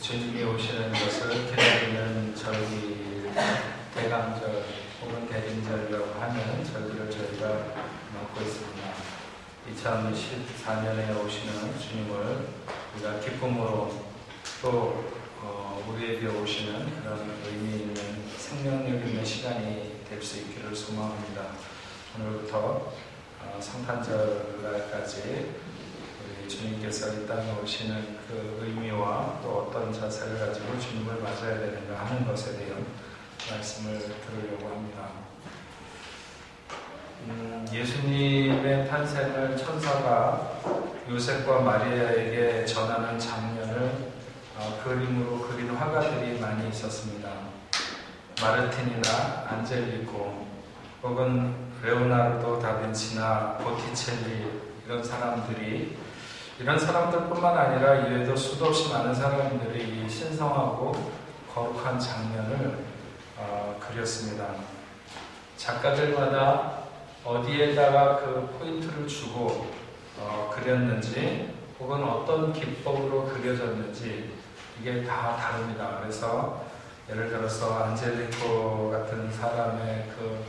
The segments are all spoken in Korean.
주님이 오시는 것을 기다리는 절기, 대강절 혹은 대림절이라고 하는 절기를 저희가 맡고 있습니다. 2024년에 오시는 주님을 우리가 기쁨으로 또 우리에게 오시는 그런 의미 있는 생명력 있는 시간이 될 수 있기를 소망합니다. 오늘부터 성탄절날까지 우리 주님께서 이 땅에 오시는 그 의미와 또 어떤 자세를 가지고 주님을 맞아야 되는가 하는 것에 대한 말씀을 들으려고 합니다. 예수님의 탄생을 천사가 요셉과 마리아에게 전하는 장면을 그림으로 그린 화가들이 많이 있었습니다. 마르틴이나 안젤리코 혹은 레오나르도 다빈치나 보티첼리 이런 사람들뿐만 아니라 이외에도 수도 없이 많은 사람들이 이 신성하고 거룩한 장면을 그렸습니다. 작가들마다 어디에다가 그 포인트를 주고 그렸는지 혹은 어떤 기법으로 그려졌는지 이게 다 다릅니다. 그래서 예를 들어서 안젤리코 같은 사람의 그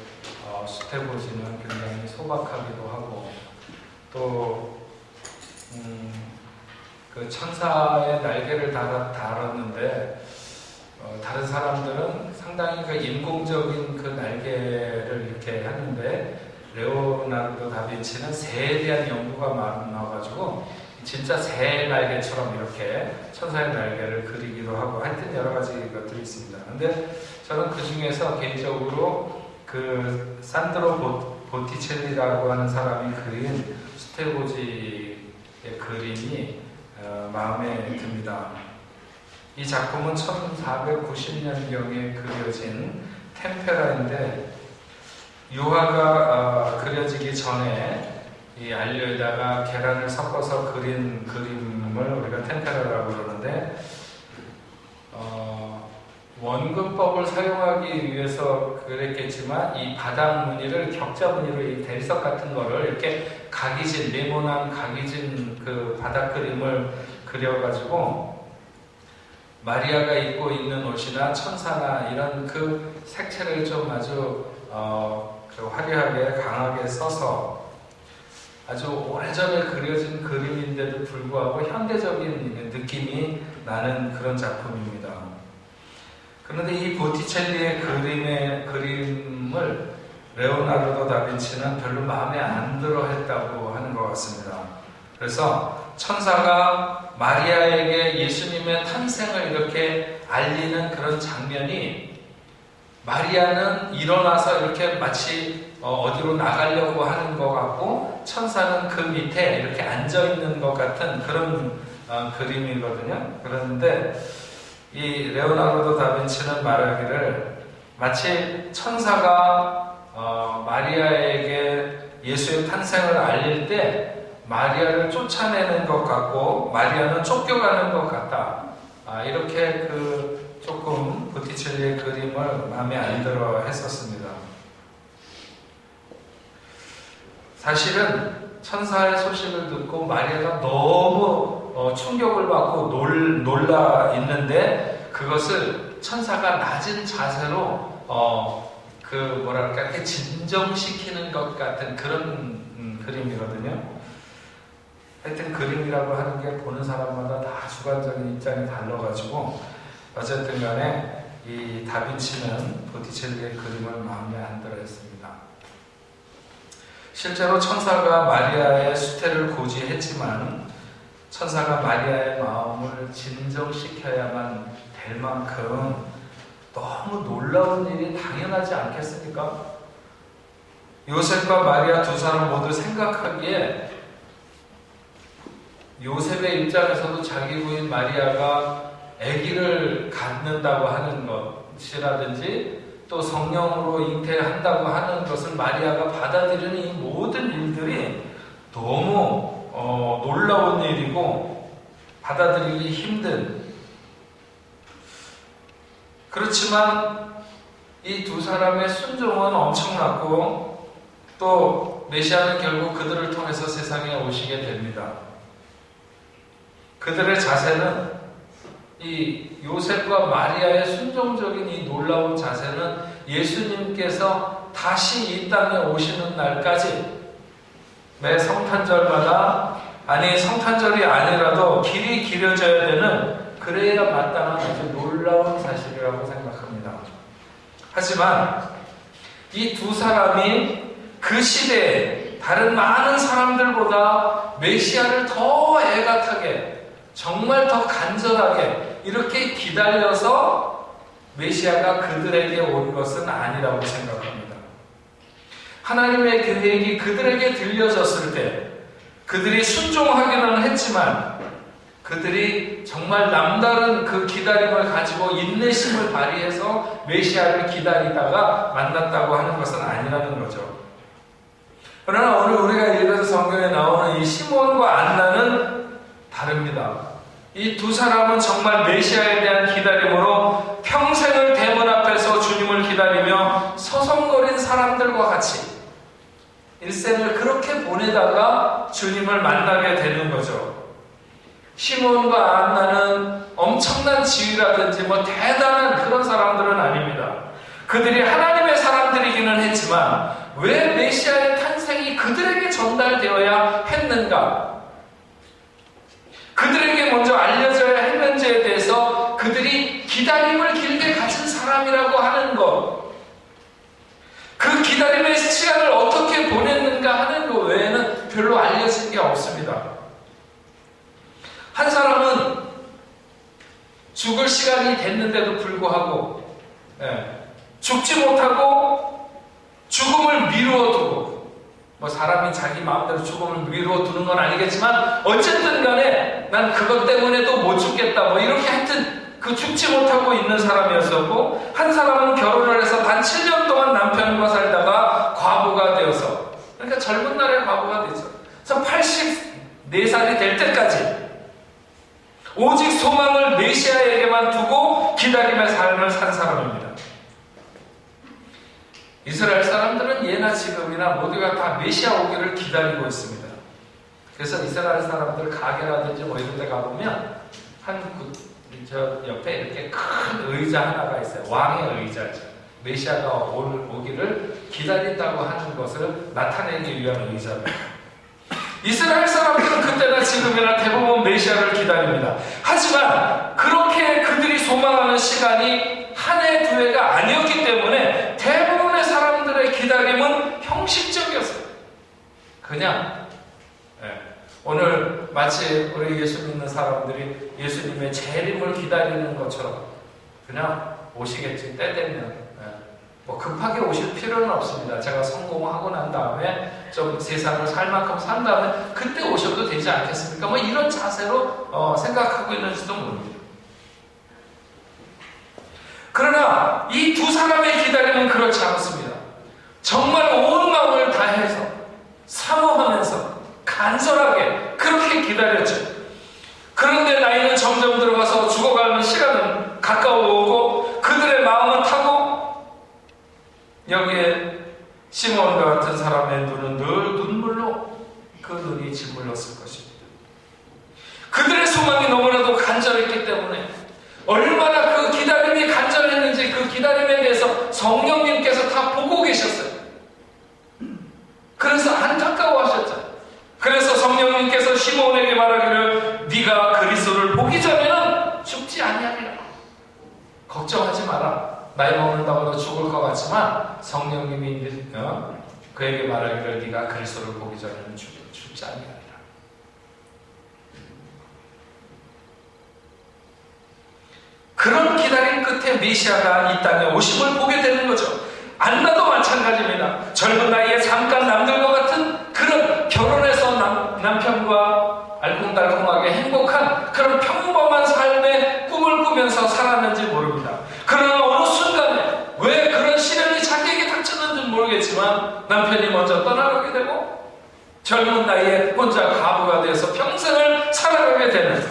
수태보지는 굉장히 소박하기도 하고 또 그 천사의 날개를 달았는데 다른 사람들은 상당히 그 인공적인 그 날개를 이렇게 하는데 레오나르도 다빈치는 새에 대한 연구가 많아가지고 진짜 새 날개처럼 이렇게 천사의 날개를 그리기도 하고 하여튼 여러 가지 것들이 있습니다. 근데 저는 그 중에서 개인적으로 그 산드로 보티첼리라고 하는 사람이 그린 수태보지의 그림이 마음에 듭니다. 이 작품은 1490년경에 그려진 템페라인데 유화가 그려지기 전에 이 안료에다가 계란을 섞어서 그린 그림을 우리가 템페라라고 그러는데 원근법을 사용하기 위해서 그랬겠지만 이 바닥 무늬를 격자 무늬로 이 대리석 같은 거를 이렇게 각이진 네모난 각이진 그 바닥 그림을 그려가지고 마리아가 입고 있는 옷이나 천사나 이런 그 색채를 좀 아주 화려하게 강하게 써서 아주 오래전에 그려진 그림인데도 불구하고 현대적인 느낌이 나는 그런 작품입니다. 그런데 이 보티첼리의 그림을 레오나르도 다빈치는 별로 마음에 안 들어 했다고 하는 것 같습니다. 그래서 천사가 마리아에게 예수님의 탄생을 이렇게 알리는 그런 장면이 마리아는 일어나서 이렇게 마치 어디로 나가려고 하는 것 같고 천사는 그 밑에 이렇게 앉아있는 것 같은 그런 그림이거든요. 그런데 이 레오나르도 다빈치는 말하기를 마치 천사가 마리아에게 예수의 탄생을 알릴 때 마리아를 쫓아내는 것 같고 마리아는 쫓겨가는 것 같다. 이렇게 조금 보티첼리의 그림을 마음에 안 들어 했었습니다. 사실은 천사의 소식을 듣고 마리아가 너무 충격을 받고 놀라 있는데 그것을 천사가 낮은 자세로 이렇게 진정시키는 것 같은 그런 그림이거든요. 하여튼 그림이라고 하는 게 보는 사람마다 다 주관적인 입장이 달라가지고 어쨌든 간에 이 다빈치는 보티첼리의 그림을 마음에 안 들어 했습니다. 실제로 천사가 마리아의 수태를 고지했지만 천사가 마리아의 마음을 진정시켜야만 될 만큼 너무 놀라운 일이 당연하지 않겠습니까? 요셉과 마리아 두 사람 모두 생각하기에 요셉의 입장에서도 자기 부인 마리아가 아기를 갖는다고 하는 것이라든지 또 성령으로 잉태한다고 하는 것을 마리아가 받아들이는 이 모든 일들이 너무 놀라운 일이고 받아들이기 힘든, 그렇지만 이 두 사람의 순종은 엄청났고 또 메시아는 결국 그들을 통해서 세상에 오시게 됩니다. 그들의 자세는 이 요셉과 마리아의 순종적인 이 놀라운 자세는 예수님께서 다시 이 땅에 오시는 날까지 매 성탄절마다, 아니 성탄절이 아니라도 길이 길어져야 되는, 그래야 마땅한 아주 놀라운 사실이라고 생각합니다. 하지만 이 두 사람이 그 시대에 다른 많은 사람들보다 메시아를 더 애같하게, 정말 더 간절하게 이렇게 기다려서 메시아가 그들에게 온 것은 아니라고 생각합니다. 하나님의 계획이 그들에게 들려졌을 때 그들이 순종하기는 했지만, 그들이 정말 남다른 그 기다림을 가지고 인내심을 발휘해서 메시아를 기다리다가 만났다고 하는 것은 아니라는 거죠. 그러나 오늘 우리가 읽은 성경에 나오는 이 시몬과 안나는 다릅니다. 이 두 사람은 정말 메시아에 대한 기다림으로 평생을 대문 앞에서 주님을 기다리며 서성거린 사람들과 같이 일생을 그렇게 보내다가 주님을 만나게 되는 거죠. 시몬과 안나는 엄청난 지위라든지 대단한 그런 사람들은 아닙니다. 그들이 하나님의 사람들이기는 했지만 왜 메시아의 탄생이 그들에게 전달되어야 했는가? 그들에게 먼저 알려져야 했는지에 대해서 그들이 기다림을 길게 가진 사람이라고 하는 것, 그 기다림의 시간을 어떻게 보냈는가 하는 것 외에는 별로 알려진 게 없습니다. 한 사람은 죽을 시간이 됐는데도 불구하고 죽지 못하고 죽음을 미루어두고, 사람이 자기 마음대로 죽음을 미루어두는 건 아니겠지만 어쨌든 간에 난 그것 때문에도 못 죽겠다, 이렇게 하여튼 그 죽지 못하고 있는 사람이었었고, 한 사람은 결혼을 해서 단 7년 동안 남편과 살다가 과부가 되어서, 그러니까 젊은 날에 과부가 되죠. 그래서 84살이 될 때까지 오직 소망을 메시아에게만 두고 기다림의 삶을 산 사람입니다. 이스라엘 사람들은 예나 지금이나 모두가 다 메시아 오기를 기다리고 있습니다. 그래서 이스라엘 사람들 가게라든지 이런 데 가보면 저 옆에 이렇게 큰 의자 하나가 있어요. 왕의 의자죠. 메시아가 오기를 기다린다고 하는 것을 나타내기 위한 의자입니다. 이스라엘 사람들은 그때나 지금이나 대부분 메시아를 기다립니다. 하지만 그렇게 그들이 소망하는 시간이 한 해, 두 해가 아니었기 때문에 대부분의 사람들의 기다림은 형식적이었어요. 그냥 오늘 마치 우리 예수 믿는 사람들이 예수님의 재림을 기다리는 것처럼 그냥 오시겠지, 때 되면. 급하게 오실 필요는 없습니다. 제가 성공하고 난 다음에 좀 세상을 살 만큼 산 다음에 그때 오셔도 되지 않겠습니까? 이런 자세로 생각하고 있는지도 모릅니다. 그러나 이 두 사람의 기다림은 그렇지 않습니다. 정말 온 마음을 다해서 사모하면서 간절하게 그렇게 기다렸죠. 그런데 나이는 점점 들어가서 죽어가는 시간은 가까워오고 그들의 마음은 타고, 여기에 시몬과 같은 사람의 눈은 늘 눈물로 그 눈이 짓물렀을 것입니다. 그들의 소망이 너무나도 간절했기 때문에 얼마나 그 기다림이 간절했는지 그 기다림에 대해서 성령님께서 다 보고 계셨어요. 그래서 안타까워하셨죠. 그래서 성령님께서 시몬에게 말하기를 네가 그리스도를 보기 전에는 죽지 아니하리라. 걱정하지 마라. 나이 먹는다고 너 죽을 것 같지만 성령님이 그에게 말하기를 네가 그리스도를 보기 전에는 죽지 아니하리라. 그런 기다림 끝에 메시아가 이 땅에 오심을 보게 되는 거죠. 안나도 마찬가지입니다. 젊은 나이에 잠깐 남들과 같은 그런 결혼해서 남편과 알콩달콩하게 행복한 그런 평범한 삶의 꿈을 꾸면서 살았는지 모릅니다. 그러나 어느 순간에 왜 그런 시련이 자기에게 닥쳤는지 모르겠지만 남편이 먼저 떠나가게 되고 젊은 나이에 혼자 과부가 되어서 평생을 살아가게 되는,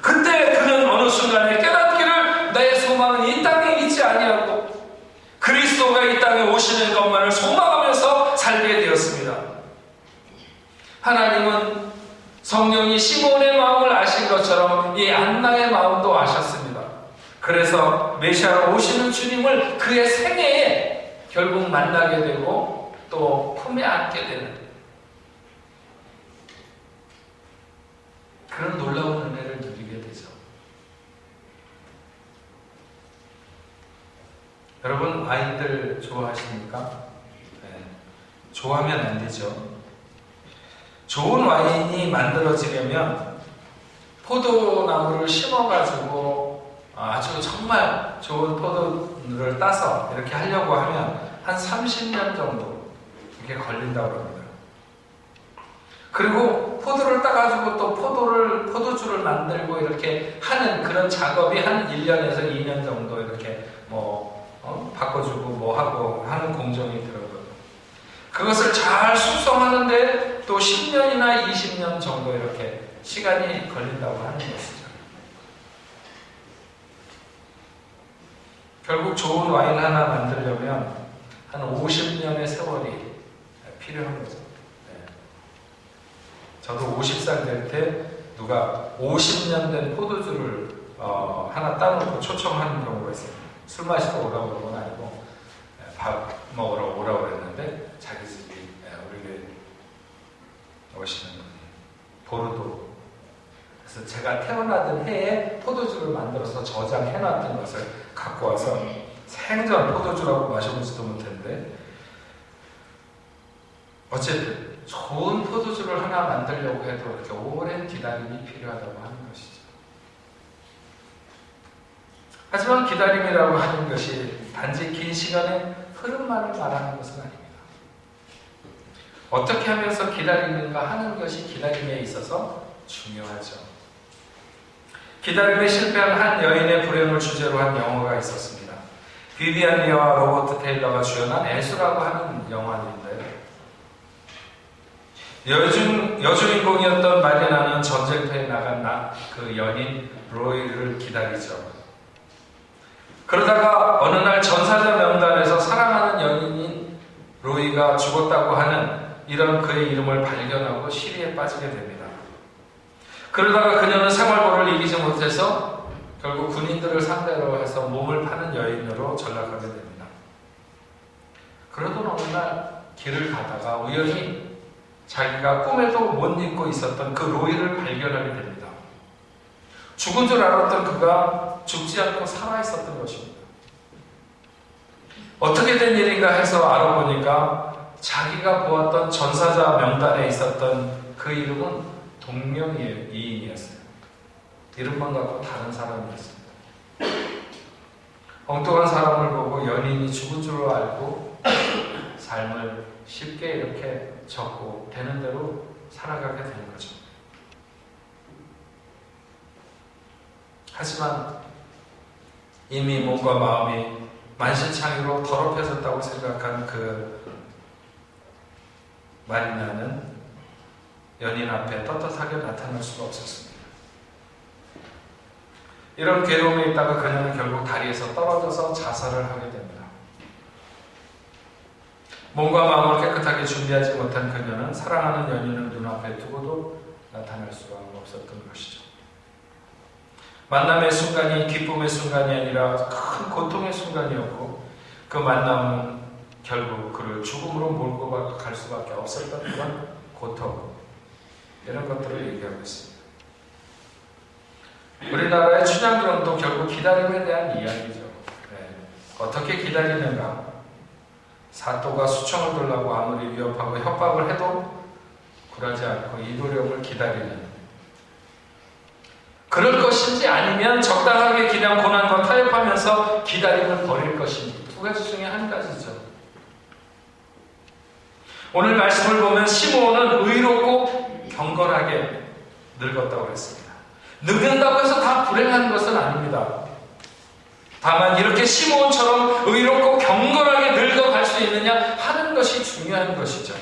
그때 그는 어느 순간에 깨닫기를 나의 소망은 이 땅에 있지 아니하고 그리스도가 이 땅에 오시는 것만을 소망하면서 살게 되었습니다. 하나님은 성령이 시몬의 마음을 아신 것처럼 이 안나의 마음도 아셨습니다. 그래서 메시아로 오시는 주님을 그의 생애에 결국 만나게 되고 또 품에 안게 되는 그런 놀라운 은혜를 누리게 되죠. 여러분 와인들 좋아하십니까? 네. 좋아하면 안 되죠. 좋은 와인이 만들어지려면 포도나무를 심어가지고 아주 정말 좋은 포도를 따서 이렇게 하려고 하면 한 30년 정도 이렇게 걸린다고 합니다. 그리고 포도를 따가지고 또 포도주를 만들고 이렇게 하는 그런 작업이 한 1년에서 2년 정도 이렇게 바꿔주고 뭐 하고 하는 공정이 들어가요. 그것을 잘 숙성하는데 또 10년이나 20년 정도 이렇게 시간이 걸린다고 하는 것이죠. 결국 좋은 와인 하나 만들려면 한 50년의 세월이 필요한 거죠. 네. 저도 50살 될 때 누가 50년 된 포도주를 하나 따놓고 초청하는 경우가 있어요. 술 마시러 오라고 그런 건 아니고 밥 먹으러 오라고 그랬는데 자기 집이 우리 오시는 분이 보르도. 그래서 제가 태어나던 해에 포도주를 만들어서 저장해놨던 것을 갖고 와서 생전 포도주라고 마셔보지도 못했는데 어쨌든 좋은 포도주를 하나 만들려고 해도 이렇게 오랜 기다림이 필요하다고 하는 것이죠. 하지만 기다림이라고 하는 것이 단지 긴 시간의 흐름만을 말하는 것은 아닙니다. 어떻게 하면서 기다리는가 하는 것이 기다림에 있어서 중요하죠. 기다림에 실패한 한 여인의 불행을 주제로 한 영화가 있었습니다. 비비안 리와 로버트 테일러가 주연한 애수라고 하는 영화인데요. 여주인공이었던 마리나는 전쟁터에 나간 그 연인 로이를 기다리죠. 그러다가 어느 날 전사자 명단에서 사랑하는 연인인 로이가 죽었다고 하는 이런 그의 이름을 발견하고 시리에 빠지게 됩니다. 그러다가 그녀는 생활고를 이기지 못해서 결국 군인들을 상대로 해서 몸을 파는 여인으로 전락하게 됩니다. 그러던 어느 날 길을 가다가 우연히 자기가 꿈에도 못 잊고 있었던 그 로이를 발견하게 됩니다. 죽은 줄 알았던 그가 죽지 않고 살아있었던 것입니다. 어떻게 된 일인가 해서 알아보니까 자기가 보았던 전사자 명단에 있었던 그 이름은 동명이인이었어요. 이름만 갖고 다른 사람이었습니다. 엉뚱한 사람을 보고 연인이 죽은 줄 알고 삶을 쉽게 이렇게 적고 되는 대로 살아가게 되는 거죠. 하지만 이미 몸과 마음이 만신창이로 더럽혀졌다고 생각한 그 마리나는 연인 앞에 떳떳하게 나타날 수가 없었습니다. 이런 괴로움에 있다가 그녀는 결국 다리에서 떨어져서 자살을 하게 됩니다. 몸과 마음을 깨끗하게 준비하지 못한 그녀는 사랑하는 연인을 눈앞에 두고도 나타날 수가 없었던 것이죠. 만남의 순간이 기쁨의 순간이 아니라 큰 고통의 순간이었고 그 만남은 결국 그를 죽음으로 몰고 갈 수밖에 없었던 그런 고통, 이런 것들을 얘기하고 있습니다. 우리나라의 춘향전도 결국 기다림에 대한 이야기죠. 네. 어떻게 기다리는가? 사또가 수청을 들라고 아무리 위협하고 협박을 해도 굴하지 않고 이도령을 기다리는, 그럴 것인지 아니면 적당하게 그냥 고난과 타협하면서 기다림을 버릴 것인지, 두 가지 중에 한 가지죠. 오늘 말씀을 보면 시므온은 의롭고 경건하게 늙었다고 했습니다. 늙는다고 해서 다 불행한 것은 아닙니다. 다만 이렇게 시므온처럼 의롭고 경건하게 늙어갈 수 있느냐 하는 것이 중요한 것이죠.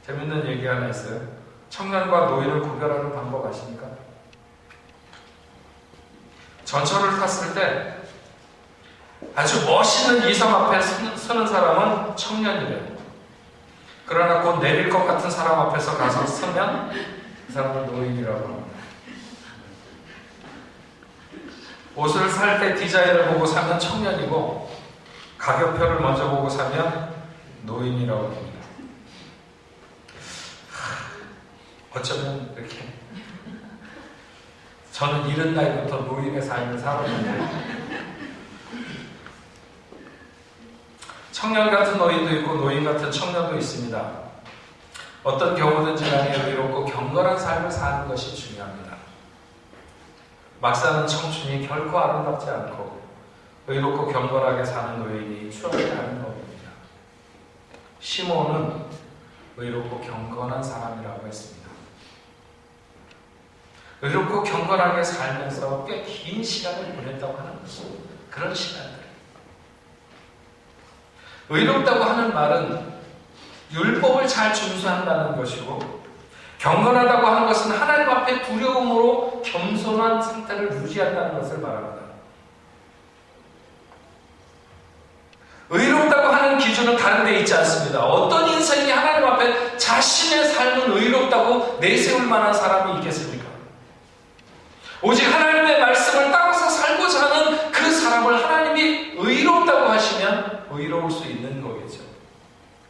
재밌는 얘기 하나 있어요. 청년과 노인을 구별하는 방법 아십니까? 전철을 탔을 때 아주 멋있는 이성 앞에 서는 사람은 청년이래요. 그러나 곧 내릴 것 같은 사람 앞에서 가서 서면 그 사람은 노인이라고 합니다. 옷을 살 때 디자인을 보고 사면 청년이고 가격표를 먼저 보고 사면 노인이라고 합니다. 어쩌면 이렇게 저는 이른 나이부터 노인의 삶을 살았는데 청년 같은 노인도 있고 노인 같은 청년도 있습니다. 어떤 경우든지 간에 의롭고 경건한 삶을 사는 것이 중요합니다. 막 사는 청춘이 결코 아름답지 않고 의롭고 경건하게 사는 노인이 추하지 않은 법입니다. 시몬은 의롭고 경건한 사람이라고 했습니다. 의롭고 경건하게 살면서 꽤 긴 시간을 보냈다고 하는 것은 그런 시간들. 의롭다고 하는 말은 율법을 잘 준수한다는 것이고 경건하다고 하는 것은 하나님 앞에 두려움으로 겸손한 상태를 유지한다는 것을 말합니다. 의롭다고 하는 기준은 다른 데 있지 않습니다. 어떤 인생이 하나님 앞에 자신의 삶은 의롭다고 내세울 만한 사람이 있겠습니까? 오직 하나님의 말씀을 따라서 살고자 하는 그 사람을 하나님이 의롭다고 하시면 의로울 수 있는 거겠죠.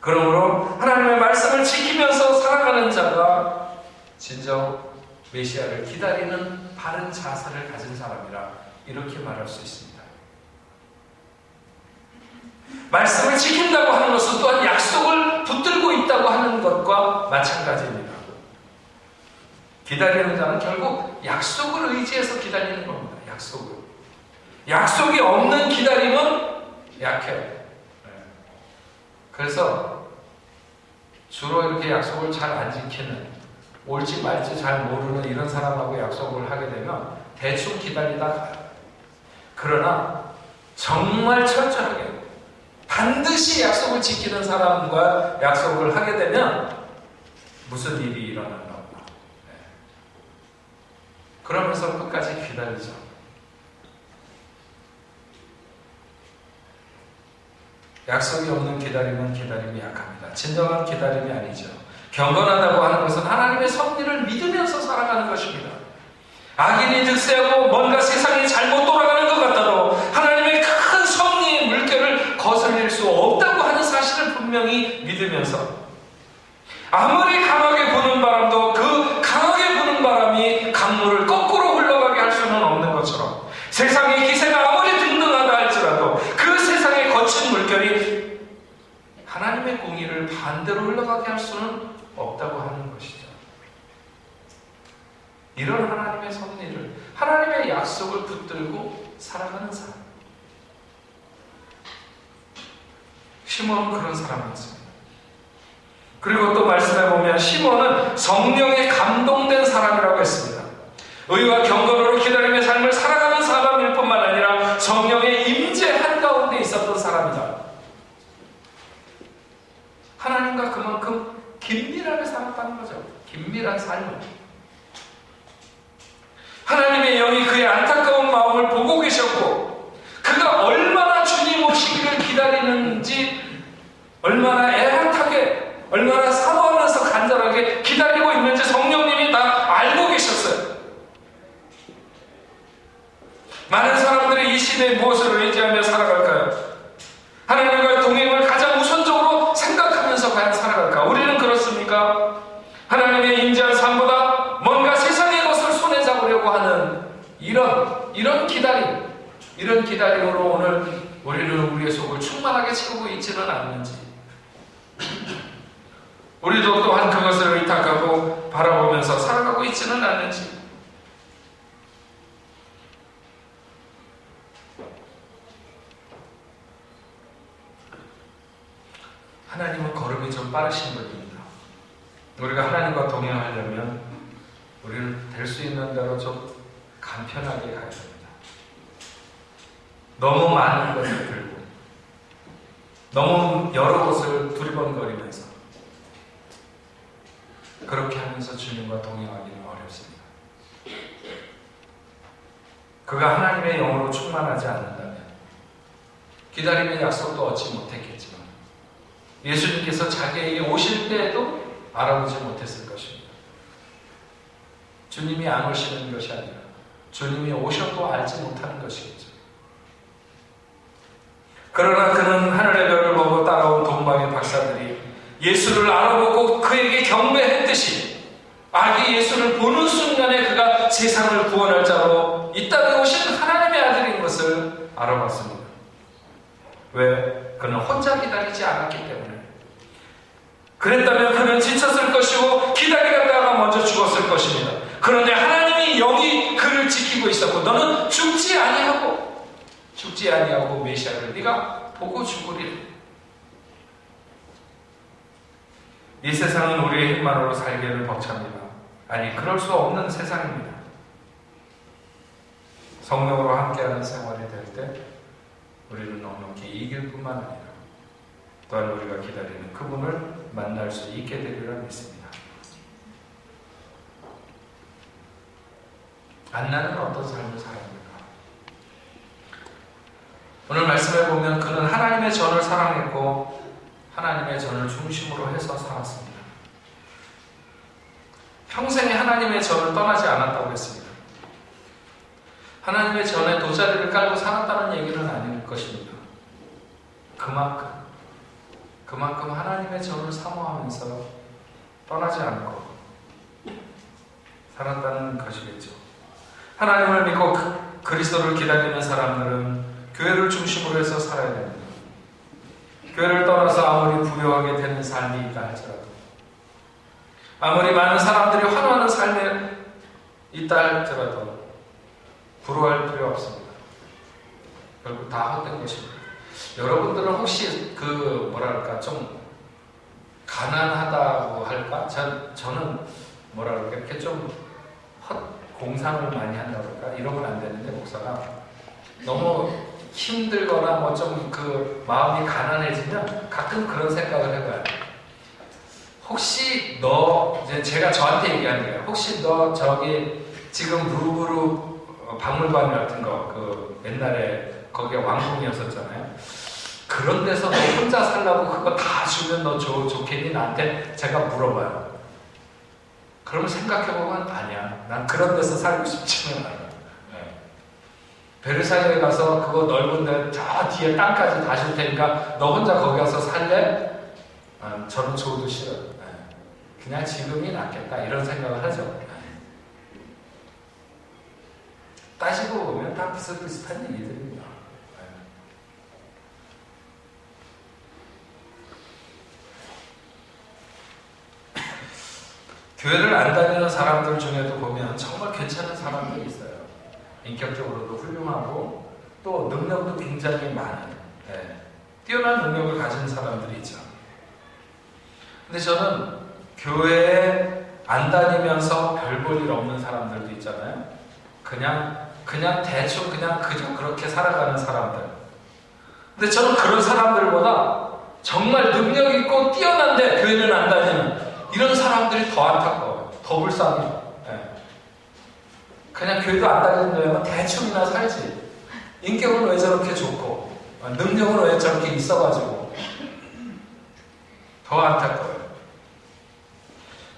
그러므로 하나님의 말씀을 지키면서 살아가는 자가 진정 메시아를 기다리는 바른 자세를 가진 사람이라 이렇게 말할 수 있습니다. 말씀을 지킨다고 하는 것은 또한 약속을 붙들고 있다고 하는 것과 마찬가지입니다. 기다리는 자는 결국 약속을 의지해서 기다리는 겁니다. 약속이 없는 기다림은 약해요. 그래서 주로 이렇게 약속을 잘 안 지키는, 올지 말지 잘 모르는 이런 사람하고 약속을 하게 되면 대충 기다리다 가요. 그러나 정말 철저하게 반드시 약속을 지키는 사람과 약속을 하게 되면 무슨 일이 일어나나 보다. 그러면서 끝까지 기다리죠. 약속이 없는 기다림은 기다림이 약합니다. 진정한 기다림이 아니죠. 경건하다고 하는 것은 하나님의 섭리를 믿으면서 살아가는 것입니다. 악인이 득세하고 뭔가 세상이 잘못 돌아가는 것 같아도 하나님의 큰 섭리의 물결을 거슬릴 수 없다고 하는 사실을 분명히 믿으면서 아무리 강하게 부는 바람도 그 강하게 부는 바람이 강물을 거꾸로 흘러가게 할 수는 없는 것처럼 세상의 기세가 아무리 등등하다 할지라도 그 세상의 거친 물결이 하나님의 공의를 반대로 흘러가게 할 수는 없다고 하는 것이죠. 이런 하나님의 섭리를, 하나님의 약속을 붙들고 살아가는 사람. 시몬은 그런 사람이었습니다. 그리고 또 말씀해 보면 시몬은 성령에 감동된 사람이라고 했습니다. 의와 경건으로 기다림의 삶을 살아가는 사람일 뿐만 아니라 성령의 임재 한가운데 있었던 사람이다. 하나님과 그만큼 긴밀하게 살았다는 거죠. 긴밀한 삶을. 하나님의 영이 그의 안타까운 마음을 보고 계셨고 그가 얼마나 주님 오시기를 기다리는지, 얼마나 애틋하게, 얼마나 사모하면서 간절하게 기다리고 있는지 성령님이 다 알고 계셨어요. 많은 사람들이 이 시대에 무엇을 의지하며 살아갈까요? 하나님과 동행을 가장 우선적으로 생각하면서 과연 살아갈까? 우리는 그렇습니까? 하나님의 임재한 삶보다 뭔가 세상의 것을 손에 잡으려고 하는 이런 기다림, 이런 기다림으로 오늘 우리는 우리의 속을 충만하게 채우고 있지는 않는지, 우리도 또한 그것을 의탁하고 바라보면서 살아가고 있지는 않는지, 하나님은 걸음이 좀 빠르신 분입니다. 우리가 하나님과 동행하려면 우리는 될 수 있는 대로 좀 간편하게 가야 됩니다. 너무 많은 것을 들고 너무 여러 곳을 두리번거리면서 그렇게 하면서 주님과 동행하기는 어렵습니다. 그가 하나님의 영으로 충만하지 않는다면 기다림의 약속도 얻지 못했겠지만 예수님께서 자기에게 오실 때에도 알아보지 못했을 것입니다. 주님이 안 오시는 것이 아니라 주님이 오셔도 알지 못하는 것이겠죠. 그러나 그는 하늘의 별을 보고 따라온 동방의 박사들이 예수를 알아보고 그에게 경배했듯이 아기 예수를 보는 순간에 그가 세상을 구원할 자로 이 땅에 오신 하나님의 아들인 것을 알아봤습니다. 왜? 그는 혼자 기다리지 않았기 때문에. 그랬다면 그는 지쳤을 것이고 기다리다가 먼저 죽었을 것입니다. 그런데 하나님이 영이 그를 지키고 있었고 너는 죽지 아니하고 메시아를 네가 보고 죽으리라. 이 세상은 우리의 힘만으로 살기를 벅찹니다. 아니, 그럴 수 없는 세상입니다. 성령으로 함께하는 생활이 될 때 우리는 넉넉히 이길 뿐만 아니라 또한 우리가 기다리는 그분을 만날 수 있게 되리라 믿습니다. 안나는 어떤 삶을 살았습니까? 오늘 말씀에 보면 그는 하나님의 전을 사랑했고 하나님의 전을 중심으로 해서 살았습니다. 평생에 하나님의 전을 떠나지 않았다고 했습니다. 하나님의 전에 돗자리를 깔고 살았다는 얘기는 아닐 것입니다. 그만큼 하나님의 전을 사모하면서 떠나지 않고 살았다는 것이겠죠. 하나님을 믿고 그리스도를 기다리는 사람들은 교회를 중심으로 해서 살아야 됩니다. 교회를 떠나서 아무리 부유하게 되는 삶이 있다 할지라도, 아무리 많은 사람들이 환호하는 삶에 있다 할지라도 부러워할 필요 없습니다. 결국 다 헛된 것입니다. 여러분들은 혹시 좀 가난하다고 할까? 저는 이렇게 좀 공상을 많이 한다고 할까? 이러면 안 되는데, 목사가 너무 힘들거나 좀 마음이 가난해지면 가끔 그런 생각을 해봐요. 혹시 제가 저한테 얘기하는 거예요. 혹시 너 지금 루브르 박물관 같은 거, 옛날에 거기가 왕궁이었었잖아요. 그런 데서 너 혼자 살라고 그거 다 주면 너 좋겠니? 나한테 제가 물어봐요. 그러면 생각해보면 아니야. 난 그런 데서 살고 싶지는 않아. 베르사유에 가서 그거 넓은 데 저 뒤에 땅까지 다 줄 테니까 너 혼자 거기 가서 살래? 저는 줘도 싫어요. 그냥 지금이 낫겠다 이런 생각을 하죠. 따지고 보면 다 비슷비슷한 얘기들입니다. 교회를 안 다니는 사람들 중에도 보면 정말 괜찮은 사람들이 있어요. 인격적으로도 훌륭하고 또 능력도 굉장히 많은, 뛰어난 능력을 가진 사람들이 있죠. 근데 저는 교회에 안 다니면서 별 볼 일 없는 사람들도 있잖아요. 그냥 대충 그저 그렇게 살아가는 사람들. 근데 저는 그런 사람들보다 정말 능력 있고 뛰어난데 교회는 안 다니는 이런 사람들이 더 안타까워요. 더 불쌍해요. 그냥 교회도 안 다니는 대충이나 살지. 인격은 왜 저렇게 좋고 능력은 왜 저렇게 있어가지고 더 안타까워요.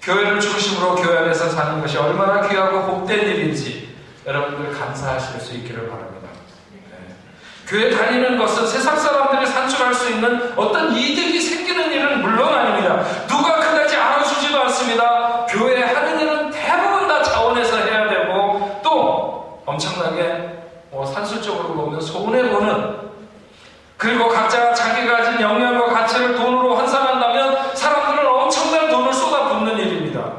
교회를 중심으로 교회 안에서 사는 것이 얼마나 귀하고 복된 일인지 여러분들 감사하실 수 있기를 바랍니다. 교회 다니는 것은 세상 사람들이 산출할 수 있는 어떤 이득이 생기는 일은 물론 아닙니다. 누가 그다지 알아주지도 않습니다. 교회 하는 일은 대부분 다 자원해서 해야 되고 또 엄청나게 산술적으로 보면 손해보는, 그리고 각자가 자기가 가진 역량과 가치를 돈으로 환산한다면 사람들은 엄청난 돈을 쏟아붓는 일입니다.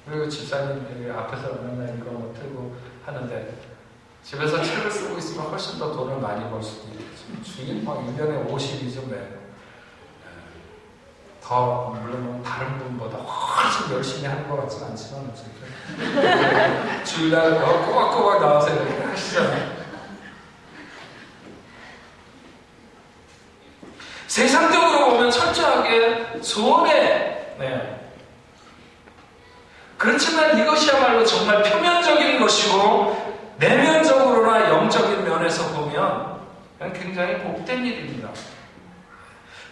그리고 집사님들이 앞에서 맨날 이거 틀고 하는데 집에서 책을 쓰고 있으면 훨씬 더 돈을 많이 벌 수도 있겠죠. 주인 1년에 50이죠. 더 물론 다른 분보다 훨씬 열심히 하는 것 같지는 않지만 주일날 꼬박꼬박 나와서 이렇게 하시잖아요. 세상적으로 보면 철저하게 손해. 그렇지만 이것이야말로 정말 표면적인 것이고 내면적으로나 영적인 면에서 보면 굉장히 복된 일입니다.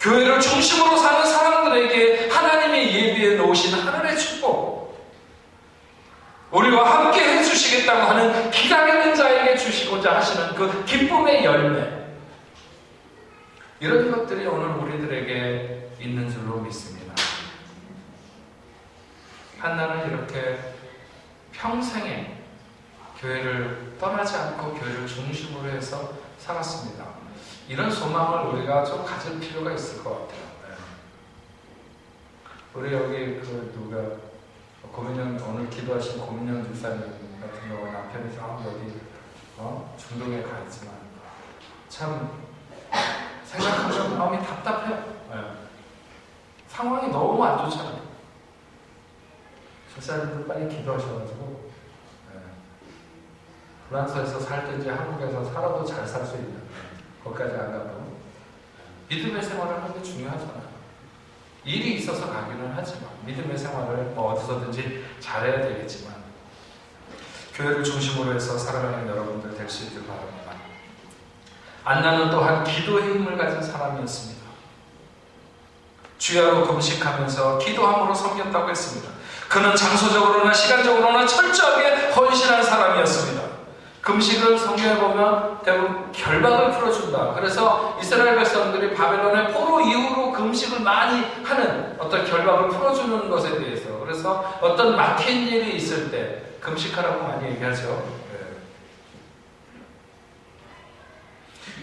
교회를 중심으로 사는 사람들에게 하나님이 예비해 놓으신 하늘의 축복, 우리와 함께 해주시겠다고 하는 기다리는 자에게 주시고자 하시는 그 기쁨의 열매, 이런 것들이 오늘 우리들에게 있는 줄로 믿습니다. 한나는 이렇게 평생에 교회를 떠나지 않고 교회를 중심으로 해서 살았습니다. 이런 소망을 우리가 좀 가질 필요가 있을 것 같아요. 우리 여기 누가 고민영, 오늘 기도하신 고민영 집사님 같은 경우 남편이 여기 중동에 가 있지만 참 생각하면 마음이 답답해요. 상황이 너무 안 좋잖아요. 집사님들 빨리 기도하셔가지고 프랑스에서 살든지 한국에서 살아도 잘 살 수 있는, 거기까지 안 가도 믿음의 생활을 하는 게 중요하잖아요. 일이 있어서 가기는 하지만 믿음의 생활을 어디서든지 잘해야 되겠지만 교회를 중심으로 해서 살아가는 여러분들 될 수 있길 바랍니다. 안나는 또한 기도의 힘을 가진 사람이었습니다. 주야로 금식하면서 기도함으로 섬겼다고 했습니다. 그는 장소적으로나 시간적으로나 철저하게 헌신한 사람이었습니다. 금식을 성경에 보면 대부분 결박을 풀어준다. 그래서 이스라엘 백성들이 바벨론의 포로 이후로 금식을 많이 하는 어떤 결박을 풀어주는 것에 대해서, 그래서 어떤 막힌 일이 있을 때 금식하라고 많이 얘기하죠.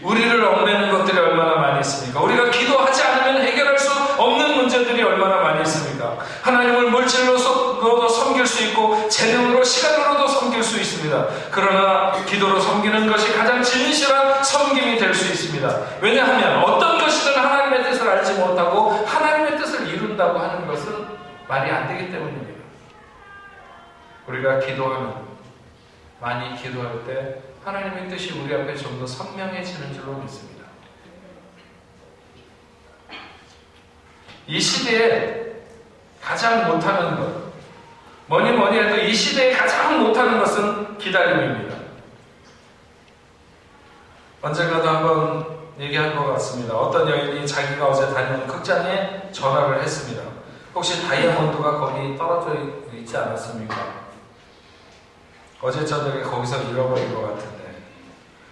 우리를 얽매는 것들이 얼마나 많이 있습니까? 우리가 기도하지 않으면 해결할 수 없는 문제들이 얼마나 많이 있습니까? 하나님을 물질로도 섬길 수 있고 재능으로, 시간으로도 섬길 수 있습니다. 그러나 기도로 섬기는 것이 가장 진실한 섬김이 될 수 있습니다. 왜냐하면 어떤 것이든 하나님의 뜻을 알지 못하고 하나님의 뜻을 이룬다고 하는 것은 말이 안 되기 때문입니다. 우리가 많이 기도할 때 하나님의 뜻이 우리 앞에 좀 더 선명해지는 줄로 믿습니다. 이 시대에 가장 못하는 것, 뭐니 해도 이 시대에 가장 못하는 것은 기다림입니다. 언젠가도 한번 얘기한 것 같습니다. 어떤 여인이 자기가 어제 다니는 극장에 전화를 했습니다. 혹시 다이아몬드가 거기 떨어져 있지 않았습니까? 어제 저녁에 거기서 잃어버린 것 같은데.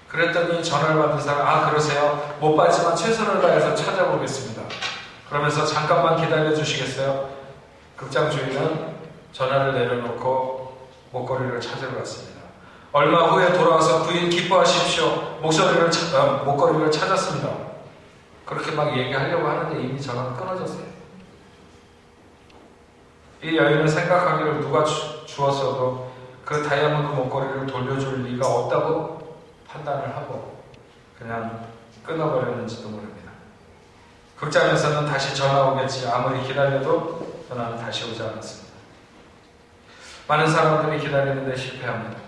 그랬더니 전화를 받은 사람, 그러세요? 못 봤지만 최선을 다해서 찾아보겠습니다. 그러면서 잠깐만 기다려 주시겠어요? 극장 주인은 전화를 내려놓고 목걸이를 찾으러 갔습니다. 얼마 후에 돌아와서 부인 기뻐하십시오. 목걸이를 찾았습니다. 그렇게 막 얘기하려고 하는데 이미 전화가 끊어졌어요. 이 여인은 생각하기를 누가 주었어도 그 다이아몬드 목걸이를 돌려줄 리가 없다고 판단을 하고 그냥 끊어버렸는지도 모릅니다. 극장에서는 다시 전화 오겠지 아무리 기다려도 전화는 다시 오지 않았습니다. 많은 사람들이 기다리는데 실패합니다.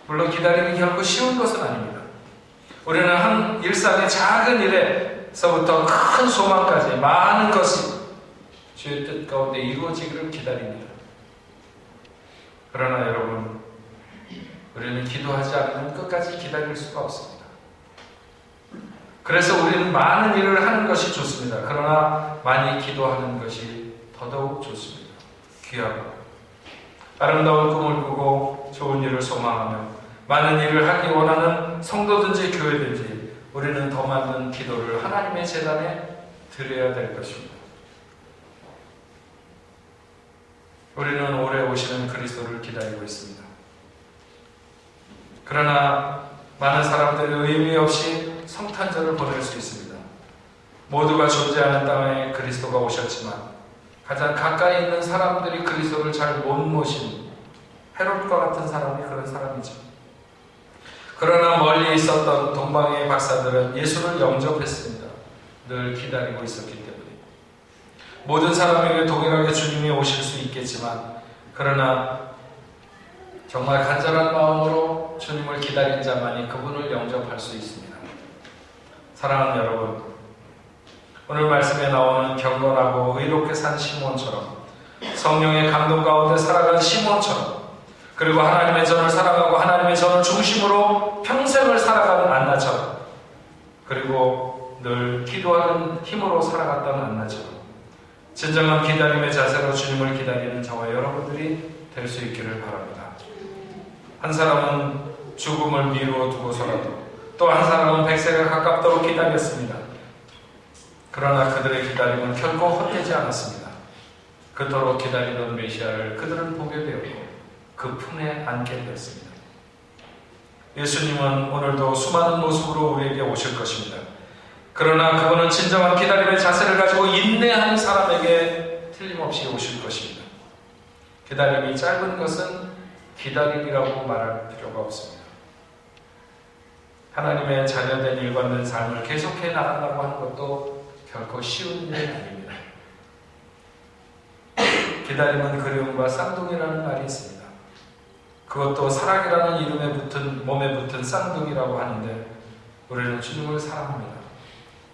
물론 기다림이 결코 쉬운 것은 아닙니다. 우리는 일상의 작은 일에서부터 큰 소망까지 많은 것이 주의 뜻 가운데 이루어지기를 기다립니다. 그러나 여러분, 우리는 기도하지 않으면 끝까지 기다릴 수가 없습니다. 그래서 우리는 많은 일을 하는 것이 좋습니다. 그러나 많이 기도하는 것이 더더욱 좋습니다. 귀하고 아름다운 꿈을 꾸고 좋은 일을 소망하며 많은 일을 하기 원하는 성도든지 교회든지 우리는 더 많은 기도를 하나님의 제단에 드려야 될 것입니다. 우리는 오래 오시는 그리스도를 기다리고 있습니다. 그러나 많은 사람들이 의미 없이 성탄절을 보낼 수 있습니다. 모두가 존재하는 땅에 그리스도가 오셨지만 가장 가까이 있는 사람들이 그리스도를 잘 못 모신 헤롯과 같은 사람이 그런 사람이죠. 그러나 멀리 있었던 동방의 박사들은 예수를 영접했습니다. 늘 기다리고 있었기 때문에. 모든 사람에게 동일하게 주님이 오실 수 있겠지만 그러나 정말 간절한 마음으로 주님을 기다린 자만이 그분을 영접할 수 있습니다. 사랑하는 여러분, 오늘 말씀에 나오는 경건하고 의롭게 산 시몬처럼 성령의 감동 가운데 살아간 시몬처럼 그리고 하나님의 전을 사랑하고 하나님의 전을 중심으로 평생을 살아가는 안나처럼 그리고 늘 기도하는 힘으로 살아갔던 안나처럼 진정한 기다림의 자세로 주님을 기다리는 저와 여러분들이 될 수 있기를 바랍니다. 한 사람은 죽음을 미루어 두고서라도 또 한 사람은 100세가 가깝도록 기다렸습니다. 그러나 그들의 기다림은 결코 헛되지 않았습니다. 그토록 기다리던 메시아를 그들은 보게 되었고 그 품에 안게 되었습니다. 예수님은 오늘도 수많은 모습으로 우리에게 오실 것입니다. 그러나 그분은 진정한 기다림의 자세를 가지고 인내하는 사람에게 틀림없이 오실 것입니다. 기다림이 짧은 것은 기다림이라고 말할 필요가 없습니다. 하나님의 자녀된 일관된 삶을 계속해 나간다고 하는 것도 결코 쉬운 일이 아닙니다. 기다림은 그리움과 쌍둥이라는 말이 있습니다. 그것도 사랑이라는 이름에 붙은 몸에 붙은 쌍둥이라고 하는데 우리는 주님을 사랑합니다.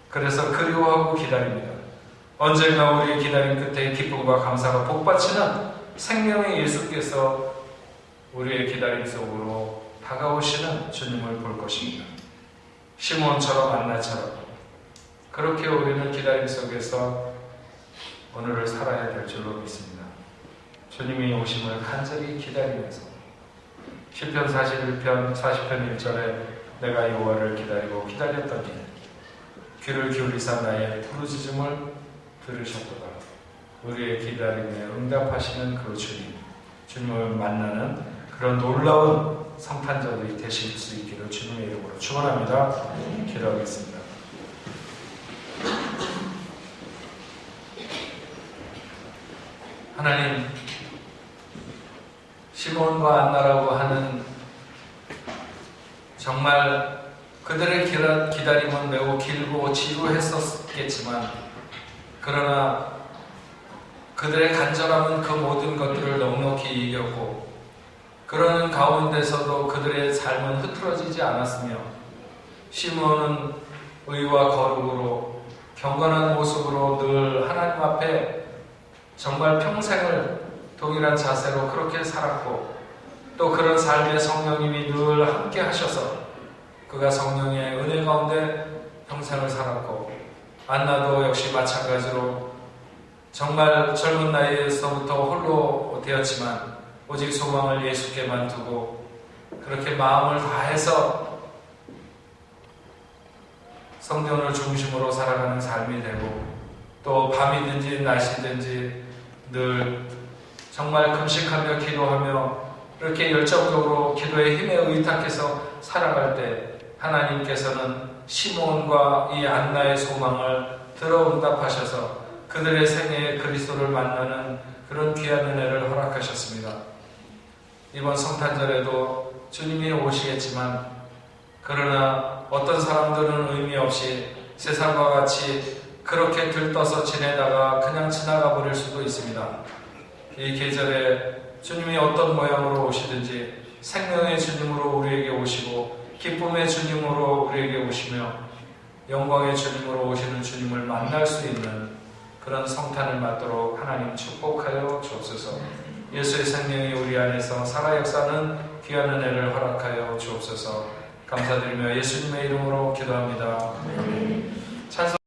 그래서 그리워하고 기다립니다. 언젠가 우리의 기다림 끝에 기쁨과 감사가 복받치는 생명의 예수께서 우리의 기다림 속으로 다가오시는 주님을 볼 것입니다. 시몬처럼 안나처럼 그렇게 우리는 기다림 속에서 오늘을 살아야 될 줄로 믿습니다. 주님이 오심을 간절히 기다리면서 시편 41편 40편 1절에 내가 여호와를 기다리고 기다렸더니 귀를 기울이사 나의 부르짖음을 들으셨도다. 우리의 기다림에 응답하시는 그 주님, 주님을 만나는 그런 놀라운 성탄절이 되실 수 있기를 주님의 이름으로 축원합니다. 기도하겠습니다. 하나님, 시몬과 안나라고 하는 정말 그들의 기다림은 매우 길고 지루했었겠지만 그러나 그들의 간절함은 그 모든 것들을 넉넉히 이겼고 그러는 가운데서도 그들의 삶은 흐트러지지 않았으며 시몬은 의와 거룩으로 경건한 모습으로 늘 하나님 앞에 정말 평생을 동일한 자세로 그렇게 살았고 또 그런 삶에 성령님이 늘 함께 하셔서 그가 성령의 은혜 가운데 평생을 살았고 안나도 역시 마찬가지로 정말 젊은 나이에서부터 홀로 되었지만 오직 소망을 예수께만 두고 그렇게 마음을 다해서 성령을 중심으로 살아가는 삶이 되고 또 밤이든지 날씨든지 늘 정말 금식하며 기도하며 이렇게 열정적으로 기도의 힘에 의탁해서 살아갈 때 하나님께서는 시몬과 이 안나의 소망을 들어 응답하셔서 그들의 생애에 그리스도를 만나는 그런 귀한 은혜를 허락하셨습니다. 이번 성탄절에도 주님이 오시겠지만 그러나 어떤 사람들은 의미 없이 세상과 같이 그렇게 들떠서 지내다가 그냥 지나가 버릴 수도 있습니다. 이 계절에 주님이 어떤 모양으로 오시든지 생명의 주님으로 우리에게 오시고 기쁨의 주님으로 우리에게 오시며 영광의 주님으로 오시는 주님을 만날 수 있는 그런 성탄을 맞도록 하나님 축복하여 주옵소서. 예수의 생명이 우리 안에서 살아 역사는 귀한 은혜를 허락하여 주옵소서. 감사드리며 예수님의 이름으로 기도합니다. 찬송